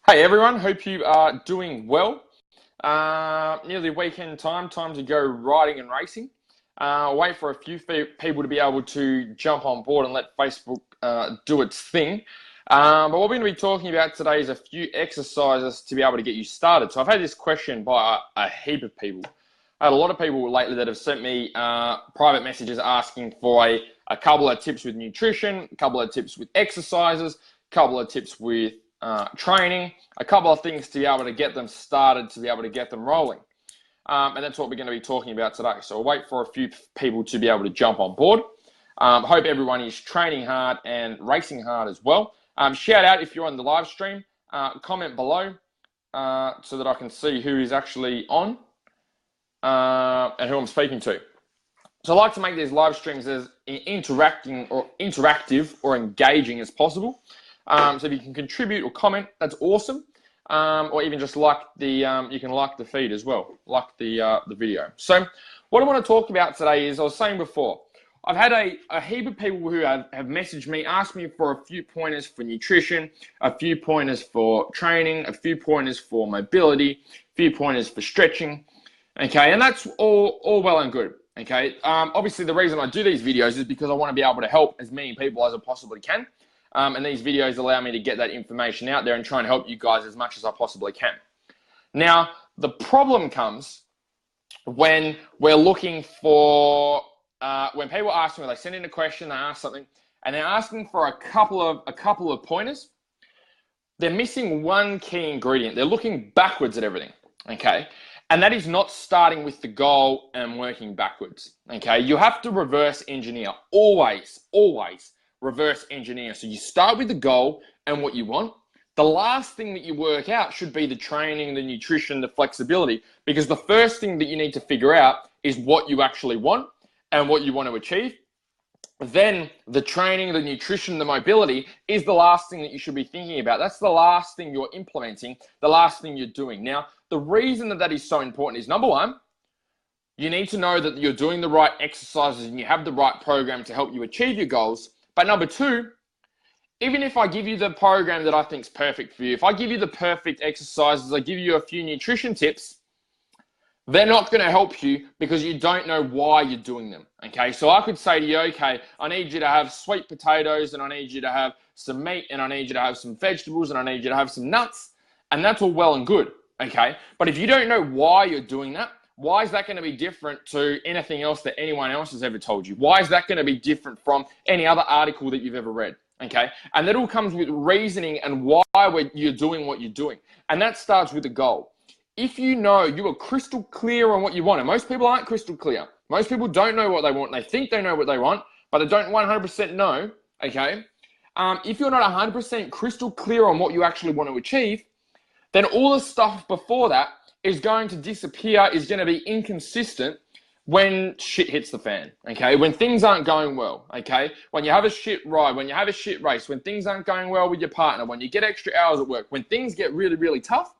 Hey everyone, hope you are doing well. Nearly weekend time to go riding and racing. Wait for a few people to be able to jump on board and let Facebook do its thing. But what we're going to be talking about today is a few exercises to be able to get you started. So I've had this question by a heap of people. I had a lot of people lately that have sent me private messages asking for a couple of tips with nutrition, a couple of tips with exercises, a couple of tips with training, a couple of things to be able to get them started, to be able to get them rolling. And that's what we're going to be talking about today. So I'll wait for a few people to be able to jump on board. Hope everyone is training hard and racing hard as well. Shout out if you're on the live stream, comment below so that I can see who is actually on and who I'm speaking to. So I like to make these live streams as interactive or engaging as possible. So if you can contribute or comment, that's awesome. Or even just like you can like the feed as well, like the video. So what I want to talk about today is, I was saying before, I've had a heap of people who have messaged me, asked me for a few pointers for nutrition, a few pointers for training, a few pointers for mobility, a few pointers for stretching. Okay, and that's all well and good. Okay, obviously the reason I do these videos is because I want to be able to help as many people as I possibly can. And these videos allow me to get that information out there and try and help you guys as much as I possibly can. Now, the problem comes when we're looking for, when people ask me, they send in a question, they ask something, and they're asking for a couple of pointers. They're missing one key ingredient. They're looking backwards at everything, okay? And that is not starting with the goal and working backwards, okay? You have to reverse engineer, always reverse engineer. So you start with the goal and what you want. The last thing that you work out should be the training, the nutrition, the flexibility, because the first thing that you need to figure out is what you actually want and what you want to achieve. Then the training, the nutrition, the mobility is the last thing that you should be thinking about. That's the last thing you're implementing, the last thing you're doing. Now, the reason that is so important is, number one, you need to know that you're doing the right exercises and you have the right program to help you achieve your goals. But number two, even if I give you the program that I think is perfect for you, if I give you the perfect exercises, I give you a few nutrition tips, they're not going to help you because you don't know why you're doing them, okay? So I could say to you, okay, I need you to have sweet potatoes and I need you to have some meat and I need you to have some vegetables and I need you to have some nuts, and that's all well and good, okay? But if you don't know why you're doing that, why is that going to be different to anything else that anyone else has ever told you? Why is that going to be different from any other article that you've ever read? Okay, and that all comes with reasoning and why you're doing what you're doing. And that starts with a goal. If you know you are crystal clear on what you want, and most people aren't crystal clear. Most people don't know what they want. They think they know what they want, but they don't 100% know, okay? If you're not 100% crystal clear on what you actually want to achieve, then all the stuff before that is going to disappear, is going to be inconsistent when shit hits the fan, okay? When things aren't going well, okay? When you have a shit ride, when you have a shit race, when things aren't going well with your partner, when you get extra hours at work, when things get really, really tough,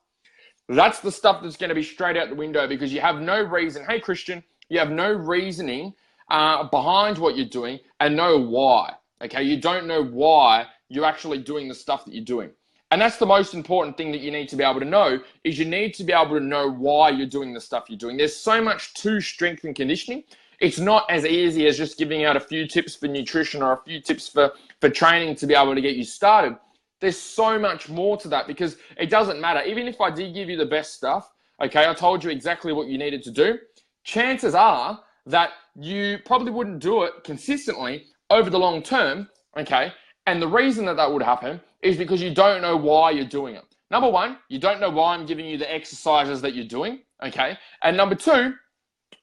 that's the stuff that's going to be straight out the window because you have no reason. Hey, Christian, you have no reasoning behind what you're doing and know why, okay? You don't know why you're actually doing the stuff that you're doing. And that's the most important thing that you need to be able to know, is you need to be able to know why you're doing the stuff you're doing. There's so much to strength and conditioning. It's not as easy as just giving out a few tips for nutrition or a few tips for training to be able to get you started. There's so much more to that because it doesn't matter. Even if I did give you the best stuff, okay, I told you exactly what you needed to do, chances are that you probably wouldn't do it consistently over the long term, okay? And the reason that would happen is because you don't know why you're doing it. Number one, you don't know why I'm giving you the exercises that you're doing, okay? And number two,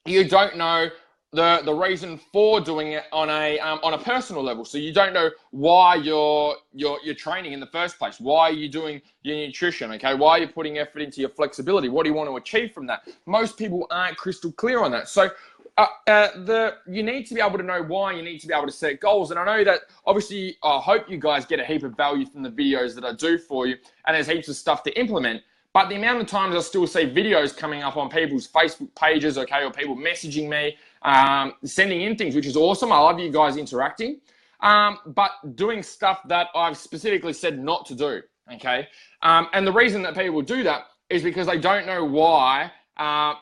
you don't know the reason for doing it on a personal level. So you don't know why you're training in the first place. Why are you doing your nutrition, okay? Why are you putting effort into your flexibility? What do you want to achieve from that? Most people aren't crystal clear on that. So you need to be able to know why, you need to be able to set goals. And I know that obviously I hope you guys get a heap of value from the videos that I do for you, and there's heaps of stuff to implement. But the amount of times I still see videos coming up on people's Facebook pages, okay, or people messaging me, sending in things, which is awesome. I love you guys interacting, but doing stuff that I've specifically said not to do, okay? And the reason that people do that is because they don't know why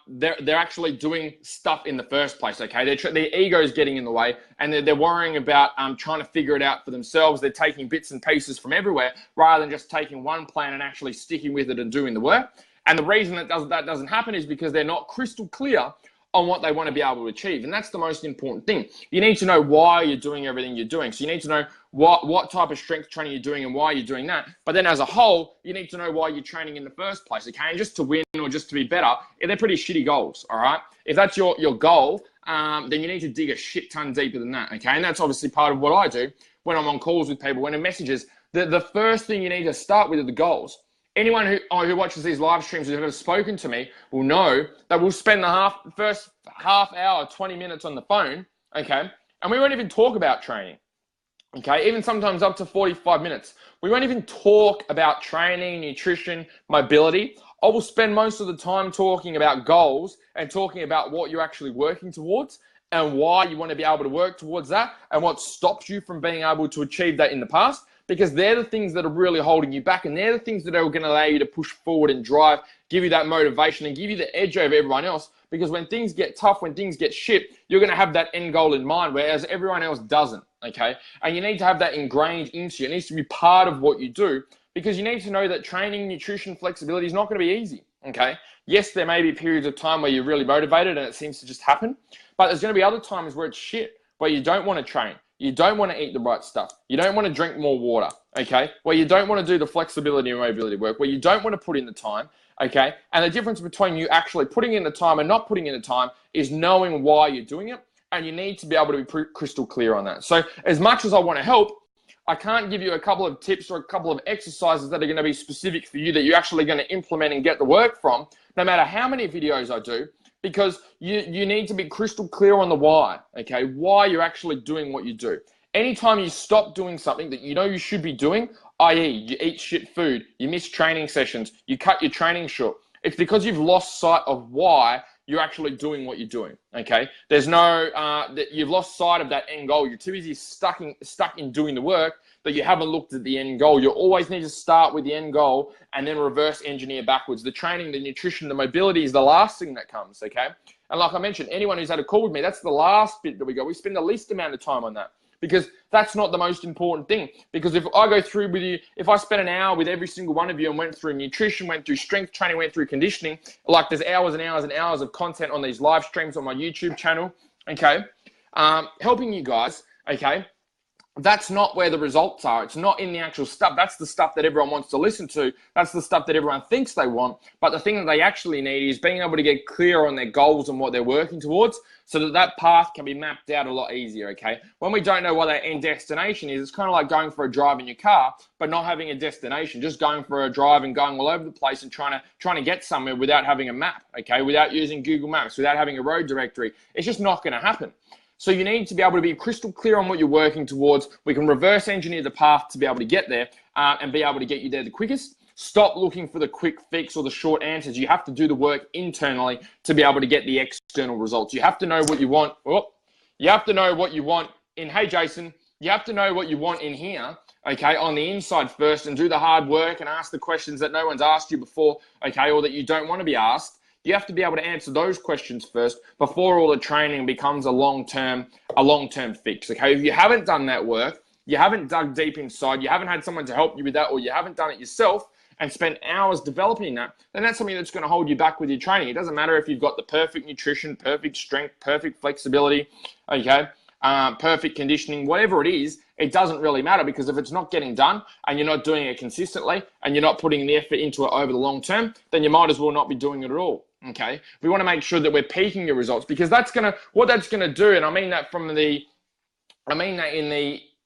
they're actually doing stuff in the first place, okay? Their ego is getting in the way, and they're worrying about trying to figure it out for themselves. They're taking bits and pieces from everywhere rather than just taking one plan and actually sticking with it and doing the work. And the reason that doesn't happen is because they're not crystal clear on what they want to be able to achieve. And that's the most important thing. You need to know why you're doing everything you're doing. So you need to know what type of strength training you're doing and why you're doing that. But then as a whole, you need to know why you're training in the first place, okay? And just to win or just to be better, they're pretty shitty goals, all right? If that's your goal, then you need to dig a shit ton deeper than that, okay? And that's obviously part of what I do when I'm on calls with people, when in messages. The first thing you need to start with are the goals. Anyone who watches these live streams who's ever spoken to me will know that we'll spend the first half hour, 20 minutes on the phone, okay? And we won't even talk about training, okay? Even sometimes up to 45 minutes. We won't even talk about training, nutrition, mobility. I will spend most of the time talking about goals and talking about what you're actually working towards and why you want to be able to work towards that and what stops you from being able to achieve that in the past. Because they're the things that are really holding you back, and they're the things that are going to allow you to push forward and drive, give you that motivation and give you the edge over everyone else. Because when things get tough, when things get shit, you're going to have that end goal in mind, whereas everyone else doesn't, okay? And you need to have that ingrained into you. It needs to be part of what you do, because you need to know that training, nutrition, flexibility is not going to be easy, okay? Yes, there may be periods of time where you're really motivated and it seems to just happen, but there's going to be other times where it's shit, where you don't want to train. You don't want to eat the right stuff. You don't want to drink more water, okay? Where you don't want to do the flexibility and mobility work, where you don't want to put in the time, okay? And the difference between you actually putting in the time and not putting in the time is knowing why you're doing it, and you need to be able to be crystal clear on that. So as much as I want to help, I can't give you a couple of tips or a couple of exercises that are going to be specific for you that you're actually going to implement and get the work from, no matter how many videos I do, because you need to be crystal clear on the why, okay? Why you're actually doing what you do. Anytime you stop doing something that you know you should be doing, i.e. you eat shit food, you miss training sessions, you cut your training short, it's because you've lost sight of why you're actually doing what you're doing, okay? There's no, you've lost sight of that end goal. You're too busy stuck in doing the work that you haven't looked at the end goal. You always need to start with the end goal and then reverse engineer backwards. The training, the nutrition, the mobility is the last thing that comes, okay? And like I mentioned, anyone who's had a call with me, that's the last bit that we go. We spend the least amount of time on that, because that's not the most important thing. Because if I go through with you, if I spent an hour with every single one of you and went through nutrition, went through strength training, went through conditioning, like there's hours and hours and hours of content on these live streams on my YouTube channel, okay, helping you guys, okay, that's not where the results are. It's not in the actual stuff. That's the stuff that everyone wants to listen to. That's the stuff that everyone thinks they want. But the thing that they actually need is being able to get clear on their goals and what they're working towards, so that that path can be mapped out a lot easier, okay? When we don't know what that end destination is, it's kind of like going for a drive in your car, but not having a destination, just going for a drive and going all over the place and trying to get somewhere without having a map, okay? Without using Google Maps, without having a road directory. It's just not going to happen. So you need to be able to be crystal clear on what you're working towards. We can reverse engineer the path to be able to get there and be able to get you there the quickest. Stop looking for the quick fix or the short answers. You have to do the work internally to be able to get the external results. You have to know what you want. You have to know what you want in, hey, Jason, you have to know what you want in here, okay, on the inside first, and do the hard work and ask the questions that no one's asked you before, okay, or that you don't want to be asked. You have to be able to answer those questions first before all the training becomes a long-term fix, okay? If you haven't done that work, you haven't dug deep inside, you haven't had someone to help you with that, or you haven't done it yourself and spent hours developing that, then that's something that's going to hold you back with your training. It doesn't matter if you've got the perfect nutrition, perfect strength, perfect flexibility, okay, perfect conditioning, whatever it is, it doesn't really matter, because if it's not getting done and you're not doing it consistently and you're not putting the effort into it over the long term, then you might as well not be doing it at all. Okay, we want to make sure that we're peaking your results, because what that's gonna do, and I mean that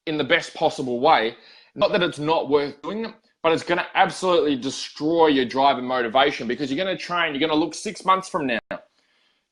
in the best possible way. Not that it's not worth doing it, but it's gonna absolutely destroy your drive and motivation, because you're gonna train, you're gonna look 6 months from now,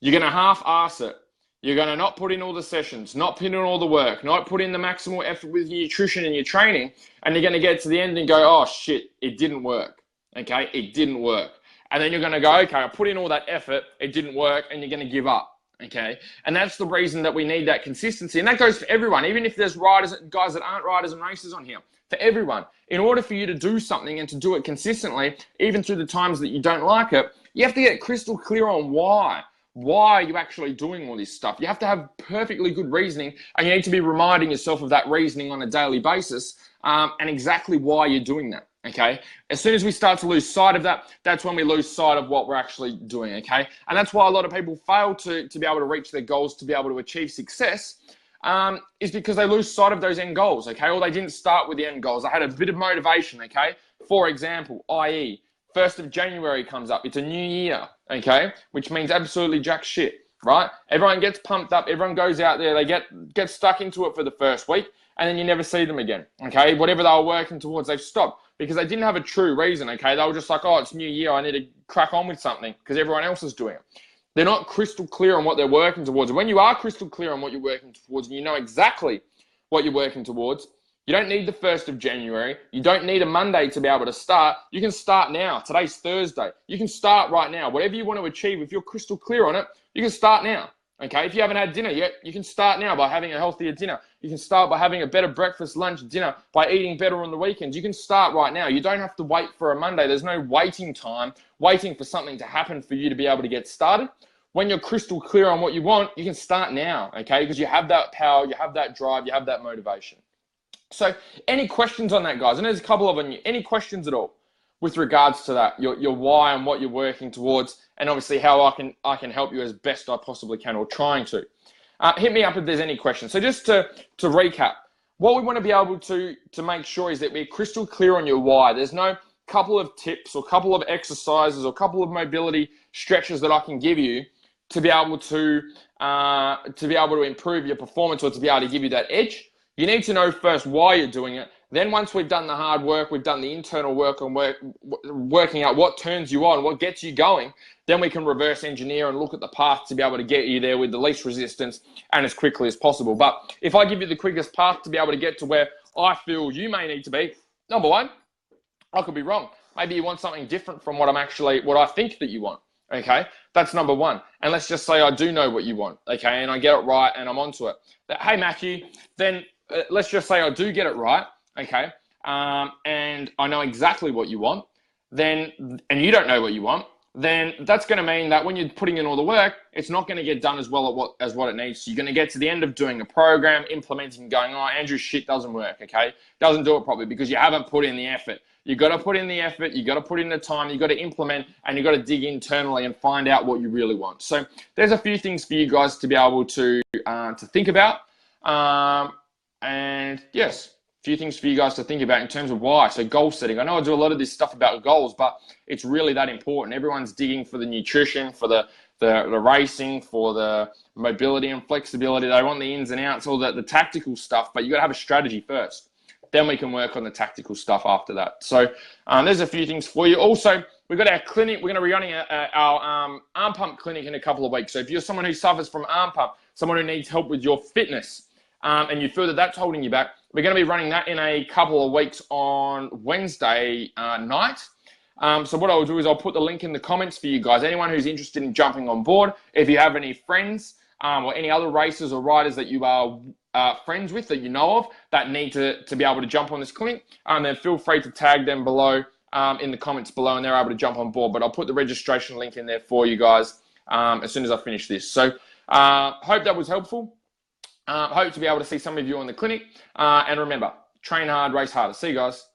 you're gonna half-ass it. You're gonna not put in all the sessions, not put in all the work, not put in the maximal effort with your nutrition and your training, and you're gonna get to the end and go, oh shit, it didn't work. Okay, it didn't work. And then you're going to go, okay, I put in all that effort, it didn't work, and you're going to give up, Okay, and that's the reason that we need that consistency, and that goes for everyone. Even if there's riders, guys that aren't riders and racers on here, for everyone. In order for you to do something and to do it consistently, even through the times that you don't like it, you have to get crystal clear on why. Why are you actually doing all this stuff? You have to have perfectly good reasoning, and you need to be reminding yourself of that reasoning on a daily basis, and exactly why you're doing that. Okay, as soon as we start to lose sight of that, that's when we lose sight of what we're actually doing. Okay, and that's why a lot of people fail to be able to reach their goals, to be able to achieve success, is because they lose sight of those end goals. Okay, or they didn't start with the end goals. They had a bit of motivation. Okay, for example, i.e., 1st of January comes up. It's a new year. Okay, which means absolutely jack shit. Right? Everyone gets pumped up. Everyone goes out there. They get stuck into it for the first week, and then you never see them again. Okay, whatever they were working towards, they've stopped. Because they didn't have a true reason, okay? They were just like, oh, it's new year, I need to crack on with something because everyone else is doing it. They're not crystal clear on what they're working towards. And when you are crystal clear on what you're working towards and you know exactly what you're working towards, you don't need the 1st of January. You don't need a Monday to be able to start. You can start now. Today's Thursday. You can start right now. Whatever you want to achieve, if you're crystal clear on it, you can start now. Okay, if you haven't had dinner yet, you can start now by having a healthier dinner. You can start by having a better breakfast, lunch, dinner, by eating better on the weekends. You can start right now. You don't have to wait for a Monday. There's no waiting time, waiting for something to happen for you to be able to get started. When you're crystal clear on what you want, you can start now, okay? Because you have that power, you have that drive, you have that motivation. So any questions on that, guys? And there's a couple of them. Any questions at all with regards to that, your why and what you're working towards, and obviously how I can help you as best I possibly can, or trying to. Hit me up if there's any questions. So just to recap, what we want to be able to make sure is that we're crystal clear on your why. There's no couple of tips or couple of exercises or couple of mobility stretches that I can give you to be able to improve your performance or to be able to give you that edge. You need to know first why you're doing it. Then once we've done the hard work, we've done the internal work on working out what turns you on, what gets you going, then we can reverse engineer and look at the path to be able to get you there with the least resistance and as quickly as possible. But if I give you the quickest path to be able to get to where I feel you may need to be, number one, I could be wrong. Maybe you want something different from what I think that you want. Okay, that's number one. And let's just say I do know what you want. Okay, and I get it right and I'm onto it. Hey, Matthew, then let's just say I do get it right. Okay, and I know exactly what you want, then, and you don't know what you want, then that's going to mean that when you're putting in all the work, it's not going to get done as well as what it needs to. You're going to get to the end of doing a program, implementing, going, oh, Andrew's shit doesn't work, okay? Doesn't do it properly because you haven't put in the effort. You got to put in the effort, you got to put in the time, you got to implement, and you got to dig internally and find out what you really want. So there's a few things for you guys to be able to think about, and yes, a few things for you guys to think about in terms of why. So goal setting. I know I do a lot of this stuff about goals, but it's really that important. Everyone's digging for the nutrition, for the racing, for the mobility and flexibility. They want the ins and outs, all the tactical stuff, but you got to have a strategy first. Then we can work on the tactical stuff after that. So there's a few things for you. Also, we've got our clinic. We're going to be running our arm pump clinic in a couple of weeks. So if you're someone who suffers from arm pump, someone who needs help with your fitness, and you feel that that's holding you back, we're going to be running that in a couple of weeks on Wednesday night. So what I'll do is I'll put the link in the comments for you guys. Anyone who's interested in jumping on board, if you have any friends or any other racers or riders that you are friends with, that you know of, that need to be able to jump on this clinic, then feel free to tag them below in the comments below, and they're able to jump on board. But I'll put the registration link in there for you guys as soon as I finish this. So hope that was helpful. Hope to be able to see some of you on the clinic. And remember, train hard, race harder. See you guys.